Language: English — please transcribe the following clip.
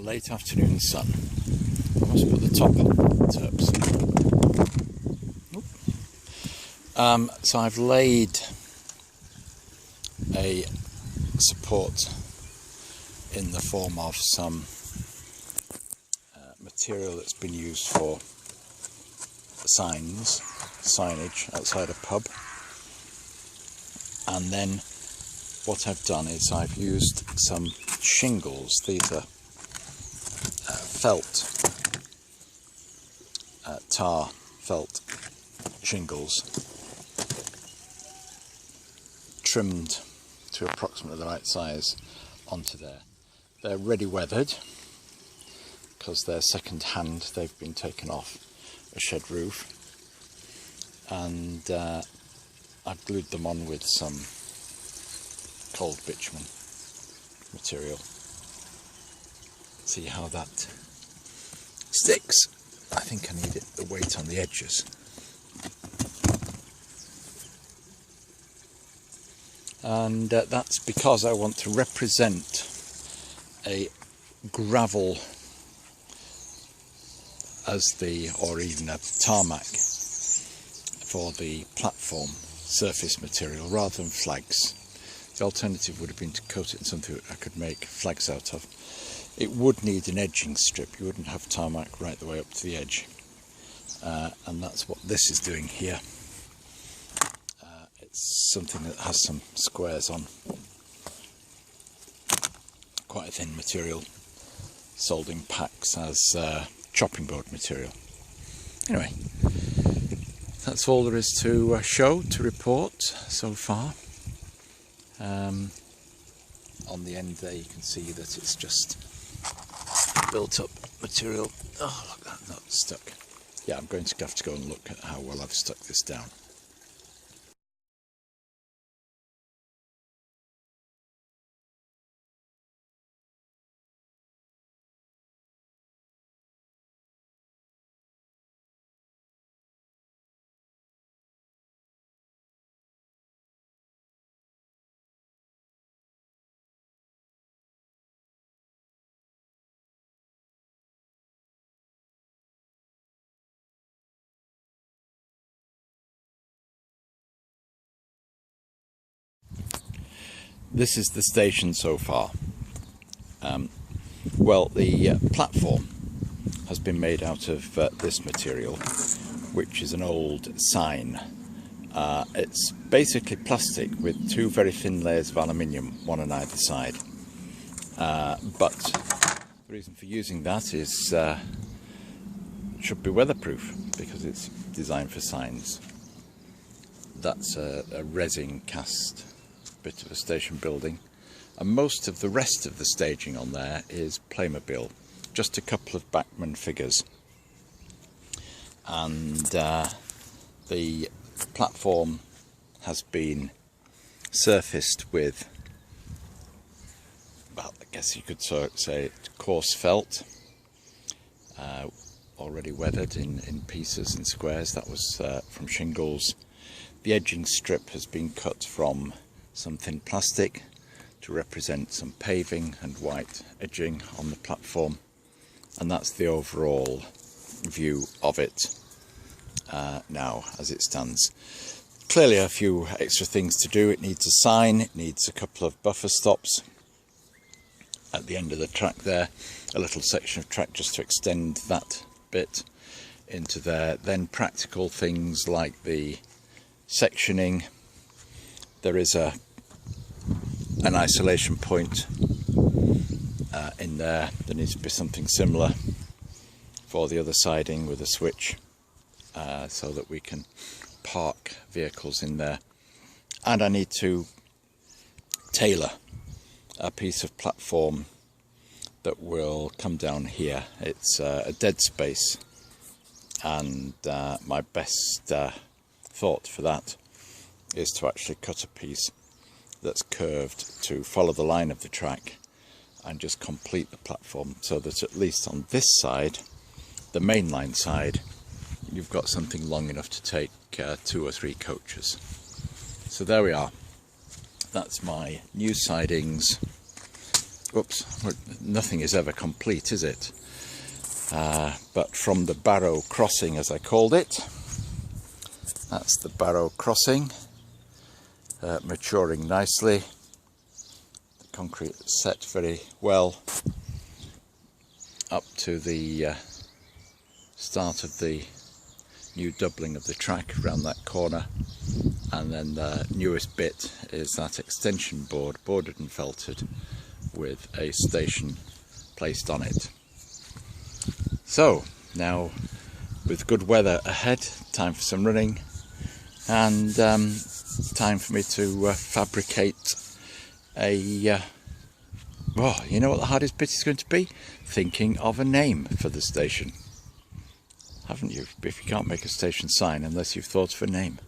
late afternoon sun. I must put the top on, Terps. So I've laid a support in the form of some material that's been used for signage outside a pub, and then what I've done is I've used some shingles. These are tar felt shingles, trimmed to approximately the right size onto there. They're ready weathered because they're second hand. They've been taken off a shed roof, and I've glued them on with some cold bitumen material. See how that sticks. I think I need the weight on the edges. And that's because I want to represent a gravel or even a tarmac for the platform surface material rather than flags. The alternative would have been to coat it in something that I could make flags out of. It would need an edging strip. You wouldn't have tarmac right the way up to the edge, and that's what this is doing here. It's something that has some squares on, quite a thin material, sold in packs as chopping board material. Anyway, that's all there is to report so far. On the end there you can see that it's just built up material. Oh look, that knot's stuck. Yeah, I'm going to have to go and look at how well I've stuck this down. This is the station so far. Well, the platform has been made out of this material, which is an old sign. It's basically plastic with two very thin layers of aluminium, one on either side. But the reason for using that is it should be weatherproof because it's designed for signs. That's a resin cast bit of a station building, and most of the rest of the staging on there is Playmobil, just a couple of Bachmann figures, and the platform has been surfaced with, well, I guess you could say coarse felt, already weathered in pieces and squares. That was from shingles. The edging strip has been cut from some thin plastic to represent some paving and white edging on the platform, and that's the overall view of it now as it stands. Clearly a few extra things to do. It needs a sign, it needs a couple of buffer stops at the end of the track there, a little section of track just to extend that bit into there, then practical things like the sectioning. There is an isolation point in there. There needs to be something similar for the other siding with a switch so that we can park vehicles in there. And I need to tailor a piece of platform that will come down here. It's a dead space, and my best thought for that is to actually cut a piece that's curved to follow the line of the track and just complete the platform, so that at least on this side, the mainline side, you've got something long enough to take 2 or 3 coaches. So there we are. That's my new sidings whoops, nothing is ever complete, is it? But from the Barrow Crossing, as I called it, that's the Barrow Crossing, maturing nicely. The concrete set very well up to the start of the new doubling of the track around that corner, and then the newest bit is that extension board, boarded and felted, with a station placed on it. So now, with good weather ahead, time for some running, and time for me to fabricate a oh, you know what the hardest bit is going to be? Thinking of a name for the station. Haven't you? If you can't make a station sign unless you've thought of a name.